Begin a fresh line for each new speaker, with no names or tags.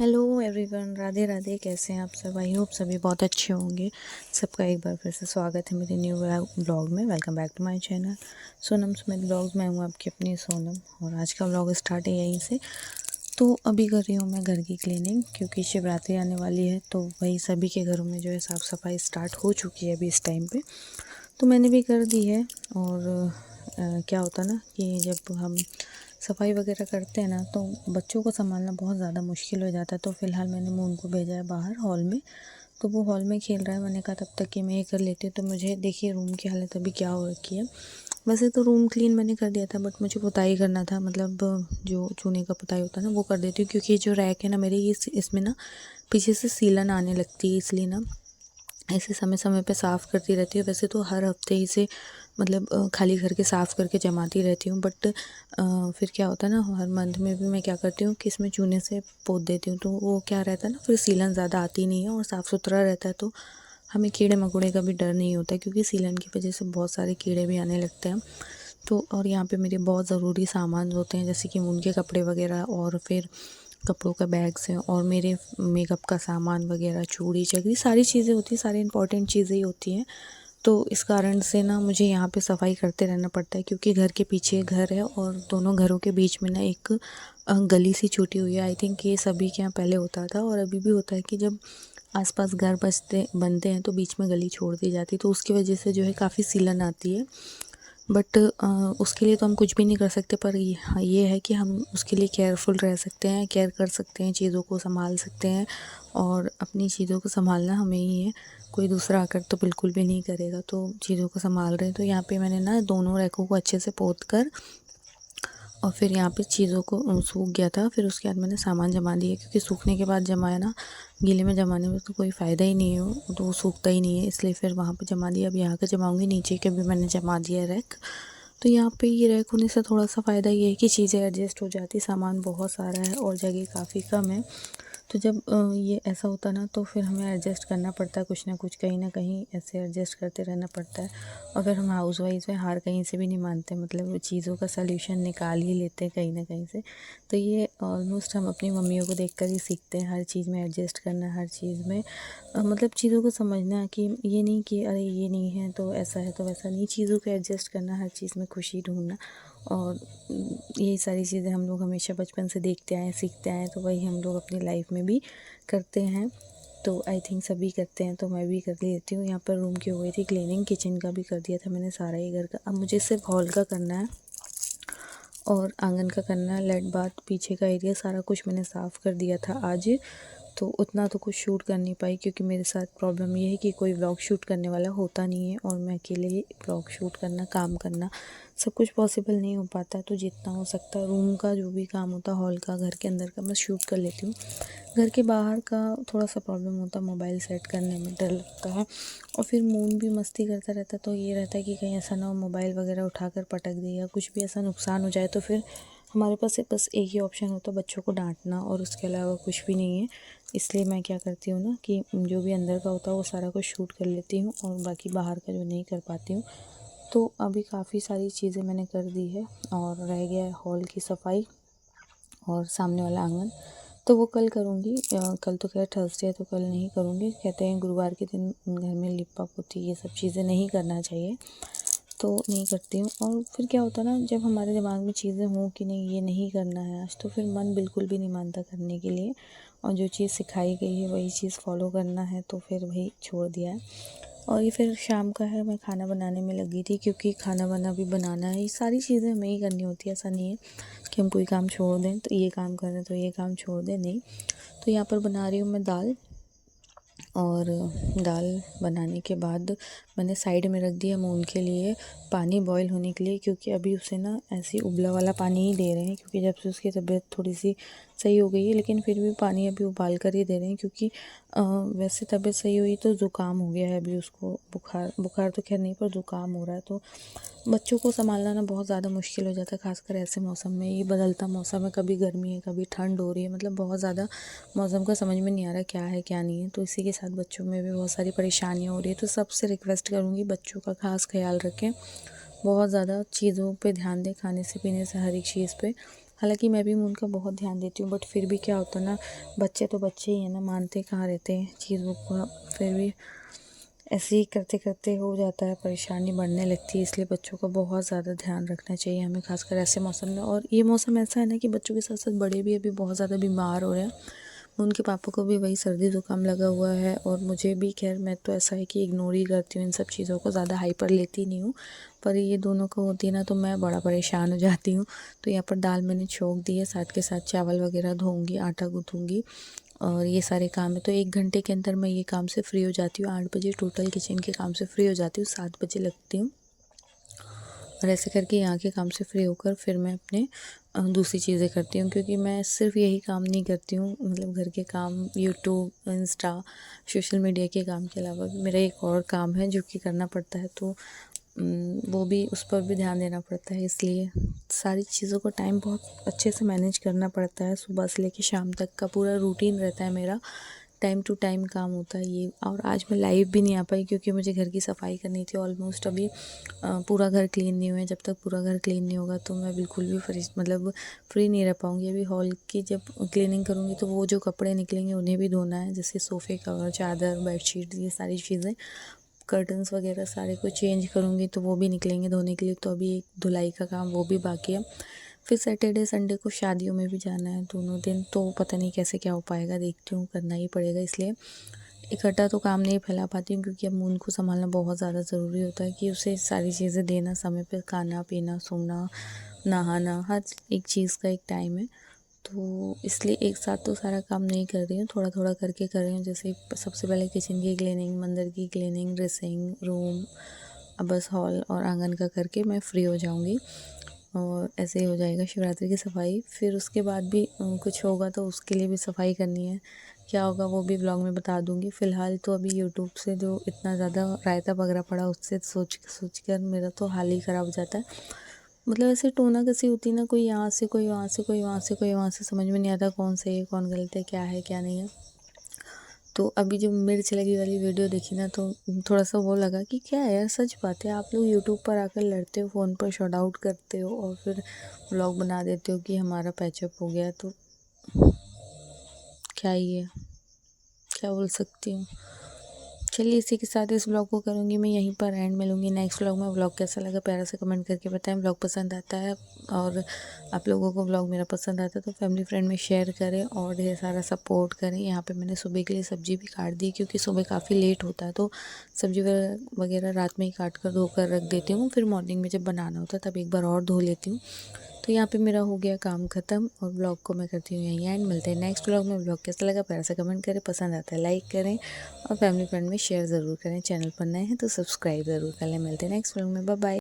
Hello everyone, Radhe Radhe. कैसे हैं आप सब? आई होप सभी बहुत अच्छे होंगे। सबका एक बार फिर से स्वागत है मेरे न्यू ब्लॉग में। Welcome back to my channel Sonam Sumit blogs. मैं हूँ आपकी अपनी सोनम और आज का ब्लॉग स्टार्ट है यहीं से। तो अभी कर रही हूँ मैं घर की क्लीनिंग, क्योंकि शिवरात्रि आने वाली है तो वही सभी के घरों में जो है साफ़ सफाई स्टार्ट हो चुकी है अभी इस टाइम पे। तो मैंने भी कर दी है। और क्या होता ना कि जब हम सफाई वगैरह करते हैं ना तो बच्चों को संभालना बहुत ज़्यादा मुश्किल हो जाता है। तो फ़िलहाल मैंने मून को भेजा है बाहर हॉल में, तो वो हॉल में खेल रहा है। मैंने कहा तब तक कि मैं ये कर लेती हूँ। तो मुझे देखिए रूम की हालत अभी क्या हो रखी है। वैसे तो रूम क्लीन मैंने कर दिया था, बट मुझे पुताई करना था, मतलब जो चूने का पुताई होता है ना वो कर देती हूँ, क्योंकि जो रैक है ना मेरे ये इसमें ना पीछे से सीलन आने लगती है, इसलिए ना ऐसे समय समय पे साफ़ करती रहती हूँ। वैसे तो हर हफ्ते ही से मतलब खाली करके साफ़ करके जमाती रहती हूँ, बट फिर क्या होता है ना हर मंथ में भी मैं क्या करती हूँ कि इसमें चूने से पोत देती हूँ। तो वो क्या रहता है ना, फिर सीलन ज़्यादा आती नहीं है और साफ़ सुथरा रहता है। तो हमें कीड़े मकोड़े का भी डर नहीं होता है, क्योंकि सीलन की वजह से बहुत सारे कीड़े भी आने लगते हैं। तो और यहाँ पे मेरे बहुत ज़रूरी सामान होते हैं, जैसे कि उनके कपड़े वगैरह, और फिर कपड़ों का बैग्स हैं, और मेरे मेकअप का सामान वगैरह, चूड़ी चकरी सारी चीज़ें होती हैं, सारी इंपॉर्टेंट चीज़ें ही होती हैं। तो इस कारण से ना मुझे यहाँ पे सफाई करते रहना पड़ता है, क्योंकि घर के पीछे घर है और दोनों घरों के बीच में ना एक गली सी छूटी हुई है। आई थिंक ये सभी के यहाँ पहले होता था और अभी भी होता है कि जब आसपास घर बनते हैं तो बीच में गली छोड़ दी जाती है, तो उसकी वजह से जो है काफ़ी सीलन आती है। बट उसके लिए तो हम कुछ भी नहीं कर सकते, पर ये है कि हम उसके लिए केयरफुल रह सकते हैं, केयर कर सकते हैं, चीज़ों को संभाल सकते हैं। और अपनी चीज़ों को संभालना हमें ही है, कोई दूसरा आकर तो बिल्कुल भी नहीं करेगा। तो चीज़ों को संभाल रहे हैं। तो यहाँ पे मैंने ना दोनों रैकों को अच्छे से पोत कर और फिर यहाँ पे चीज़ों को सूख गया था, फिर उसके बाद मैंने सामान जमा दिया, क्योंकि सूखने के बाद जमाया ना, गीले में जमाने में तो कोई फ़ायदा ही नहीं है, वो तो वो सूखता ही नहीं है, इसलिए फिर वहाँ पे जमा दिया। अब यहाँ का जमाऊँगी, नीचे के भी मैंने जमा दिया रैक। तो यहाँ पे ये रैक होने से थोड़ा सा फ़ायदा ये है कि चीज़ें एडजस्ट हो जाती, सामान बहुत सारा है और जगह काफ़ी कम है। तो जब ये ऐसा होता ना तो फिर हमें एडजस्ट करना पड़ता है, कुछ ना कुछ कहीं ना कहीं ऐसे एडजस्ट करते रहना पड़ता है। और फिर हम हाउसवाइफ में हार कहीं से भी नहीं मानते, मतलब वो चीज़ों का सल्यूशन निकाल ही लेते हैं कहीं ना कहीं से। तो ये ऑलमोस्ट हम अपनी मम्मियों को देखकर ही सीखते हैं, हर चीज़ में एडजस्ट करना, हर चीज़ में मतलब चीज़ों को समझना कि ये नहीं कि अरे ये नहीं है तो ऐसा है तो वैसा नहीं, चीज़ों को एडजस्ट करना, हर चीज़ में खुशी ढूंढना। और यही सारी चीज़ें हम लोग हमेशा बचपन से देखते आए, सीखते आए, तो वही हम लोग अपनी लाइफ में भी करते हैं। तो आई थिंक सभी करते हैं, तो मैं भी कर लेती हूँ। यहाँ पर रूम की हो गई थी क्लीनिंग, किचन का भी कर दिया था मैंने सारा ही घर का। अब मुझे सिर्फ हॉल का करना है और आंगन का करना है। लेट बाथ पीछे का एरिया सारा कुछ मैंने साफ़ कर दिया था आज। तो उतना तो कुछ शूट कर नहीं पाई, क्योंकि मेरे साथ प्रॉब्लम ये है कि कोई व्लॉग शूट करने वाला होता नहीं है और मैं अकेले ही व्लॉग शूट करना, काम करना सब कुछ पॉसिबल नहीं हो पाता है। तो जितना हो सकता है रूम का जो भी काम होता है, हॉल का, घर के अंदर का, मैं शूट कर लेती हूँ। घर के बाहर का थोड़ा सा प्रॉब्लम होता है, मोबाइल सेट करने में डर लगता है। और फिर मून भी मस्ती करता रहता है, तो ये रहता है कि कहीं ऐसा ना हो मोबाइल वगैरह उठाकर पटक दे या कुछ भी ऐसा नुकसान हो जाए, तो फिर हमारे पास बस एक ही ऑप्शन होता है, बच्चों को डांटना, और उसके अलावा कुछ भी नहीं है। इसलिए मैं क्या करती हूँ ना कि जो भी अंदर का होता है वो सारा कुछ शूट कर लेती हूँ, और बाकी बाहर का जो नहीं कर पाती हूँ। तो अभी काफ़ी सारी चीज़ें मैंने कर दी है और रह गया है हॉल की सफाई और सामने वाला आंगन। तो वो कल करूँगी। कल तो खैर थर्सडे है तो कल नहीं करूँगी। कहते हैं गुरुवार के दिन घर में लिपा पोती ये सब चीज़ें नहीं करना चाहिए, तो नहीं करती हूँ। और फिर क्या होता है ना, जब हमारे दिमाग में चीज़ें हों कि नहीं ये नहीं करना है आज, तो फिर मन बिल्कुल भी नहीं मानता करने के लिए, और जो चीज़ सिखाई गई है वही चीज़ फॉलो करना है, तो फिर वही छोड़ दिया है। और ये फिर शाम का है, मैं खाना बनाने में लगी थी, क्योंकि खाना वाना भी बनाना है, ये सारी चीज़ें हमें ही करनी होती है। ऐसा नहीं है कि हम कोई काम छोड़ दें, तो ये काम कर रहे हैं तो ये काम छोड़ दें, नहीं। तो यहाँ पर बना रही हूँ मैं दाल, और दाल बनाने के बाद मैंने साइड में रख दिया मून के लिए पानी बॉईल होने के लिए, क्योंकि अभी उसे ना ऐसे उबला वाला पानी ही दे रहे हैं, क्योंकि जब से उसकी तबीयत थोड़ी सी सही हो गई है, लेकिन फिर भी पानी अभी उबाल कर ही दे रहे हैं, क्योंकि वैसे तबीयत सही हुई तो ज़ुकाम हो गया है अभी उसको, बुखार बुखार तो खैर नहीं, पर ज़ुकाम हो रहा है। तो बच्चों को संभालना ना बहुत ज़्यादा मुश्किल हो जाता है, खासकर ऐसे मौसम में। ये बदलता मौसम है, कभी गर्मी है कभी ठंड हो रही है, मतलब बहुत ज़्यादा मौसम का समझ में नहीं आ रहा क्या है क्या नहीं है। तो इसी के साथ बच्चों में भी बहुत सारी परेशानियाँ हो रही है। तो सबसे रिक्वेस्ट करूँगी बच्चों का खास ख्याल रखें, बहुत ज़्यादा चीज़ों पे ध्यान दें, खाने से पीने से हर एक चीज़ पे हालांकि मैं भी उनका बहुत ध्यान देती हूँ, बट फिर भी क्या होता है ना, बच्चे तो बच्चे ही हैं ना, मानते कहाँ रहते हैं चीज़ों को। फिर भी ऐसे ही करते करते हो जाता है, परेशानी बढ़ने लगती है। इसलिए बच्चों का बहुत ज़्यादा ध्यान रखना चाहिए हमें, खासकर ऐसे मौसम में। और ये मौसम ऐसा है ना कि बच्चों के साथ साथ बड़े भी अभी बहुत ज़्यादा बीमार हो रहे हैं। उनके पापा को भी वही सर्दी ज़ुकाम लगा हुआ है, और मुझे भी, खैर मैं तो ऐसा है कि इग्नोर ही करती हूँ इन सब चीज़ों को, ज़्यादा हाइपर लेती नहीं हूँ। पर ये दोनों को होती है ना, तो मैं बड़ा परेशान हो जाती हूँ। तो यहाँ पर दाल मैंने छोंक दी है, साथ के साथ चावल वगैरह धोऊंगी, आटा गूँथूंगी, और ये सारे काम है। तो 1 घंटे के अंदर मैं ये काम से फ्री हो जाती हूँ। 8 बजे टोटल किचन के काम से फ्री हो जाती हूँ, 7 बजे लगती हूँ। और ऐसे करके यहाँ के काम से फ्री होकर फिर मैं अपने दूसरी चीज़ें करती हूँ, क्योंकि मैं सिर्फ यही काम नहीं करती हूँ, मतलब घर के काम, यूट्यूब, इंस्टा, सोशल मीडिया के काम के अलावा भी मेरा एक और काम है जो कि करना पड़ता है। तो वो भी, उस पर भी ध्यान देना पड़ता है। इसलिए सारी चीज़ों को टाइम बहुत अच्छे से मैनेज करना पड़ता है। सुबह से लेकर शाम तक का पूरा रूटीन रहता है मेरा, टाइम टू टाइम काम होता है ये। और आज मैं लाइव भी नहीं आ पाई क्योंकि मुझे घर की सफाई करनी थी। ऑलमोस्ट अभी पूरा घर क्लीन नहीं हुआ है। जब तक पूरा घर क्लीन नहीं होगा तो मैं बिल्कुल भी फ्री नहीं रह पाऊँगी। अभी हॉल की जब क्लीनिंग करूँगी तो वो जो कपड़े निकलेंगे उन्हें भी धोना है, जैसे सोफ़े कवर, चादर, बेडशीट, ये सारी चीज़ें, कर्टन्स वगैरह सारे को चेंज करूँगी तो वो भी निकलेंगे धोने के लिए। तो अभी एक धुलाई का काम वो भी बाकी है। फिर सैटरडे संडे को शादियों में भी जाना है दोनों दिन, तो पता नहीं कैसे क्या हो पाएगा, देखती हूँ, करना ही पड़ेगा। इसलिए इकट्ठा तो काम नहीं फैला पाती हूँ, क्योंकि अब मून को संभालना बहुत ज़्यादा ज़रूरी होता है, कि उसे सारी चीज़ें देना, समय पर खाना पीना, सोना, नहाना, हर एक चीज़ का एक टाइम है। तो इसलिए एक साथ तो सारा काम नहीं कर रही हूँ, थोड़ा थोड़ा करके कर रही हूँ। जैसे सबसे पहले किचन की क्लीनिंग, मंदिर की क्लीनिंग, ड्रेसिंग रूम, अब बस हॉल और आंगन का करके मैं फ्री हो जाऊँगी, और ऐसे ही हो जाएगा शिवरात्रि की सफाई। फिर उसके बाद भी कुछ होगा तो उसके लिए भी सफाई करनी है, क्या होगा वो भी ब्लॉग में बता दूँगी। फ़िलहाल तो अभी यूट्यूब से जो इतना ज़्यादा रायता वगैरह पड़ा, उससे सोच कर मेरा तो हाल ही ख़राब हो जाता है। मतलब ऐसे टोना कसी होती ना, कोई यहाँ से, कोई वहाँ से, कोई वहाँ से, कोई वहाँ से, समझ में नहीं आता कौन सही है कौन गलत है, क्या नहीं है। तो अभी जो मिर्च लगी वाली वीडियो देखी ना, तो थोड़ा सा वो लगा कि क्या है यार, सच बात है, आप लोग यूट्यूब पर आकर लड़ते हो, फ़ोन पर शॉट आउट करते हो और फिर व्लॉग बना देते हो कि हमारा पैचअप हो गया। तो क्या ही है, क्या बोल सकती हूँ। चलिए, इसी के साथ इस व्लॉग को करूँगी मैं यहीं पर एंड। मिलूँगी नेक्स्ट व्लॉग में। व्लॉग कैसा लगा प्यारा से कमेंट करके बताएं। व्लॉग पसंद आता है और आप लोगों को व्लॉग मेरा पसंद आता है तो फैमिली फ्रेंड में शेयर करें और ढेर सारा सपोर्ट करें। यहाँ पे मैंने सुबह के लिए सब्ज़ी भी काट दी, क्योंकि सुबह काफ़ी लेट होता है, तो सब्ज़ी वगैरह रात में ही काट कर धोकर रख देती हूँ। फिर मॉर्निंग में जब बनाना होता है तब एक बार और धो लेती हूँ। तो यहाँ पे मेरा हो गया काम ख़त्म, और ब्लॉग को मैं करती हूँ यहीं एंड। मिलते हैं नेक्स्ट ब्लॉग में। ब्लॉग कैसा लगा प्यार से कमेंट करें, पसंद आता है लाइक करें और फैमिली फ्रेंड में शेयर ज़रूर करें। चैनल पर नए हैं तो सब्सक्राइब ज़रूर कर लें। मिलते हैं नेक्स्ट ब्लॉग में, बाय बाय।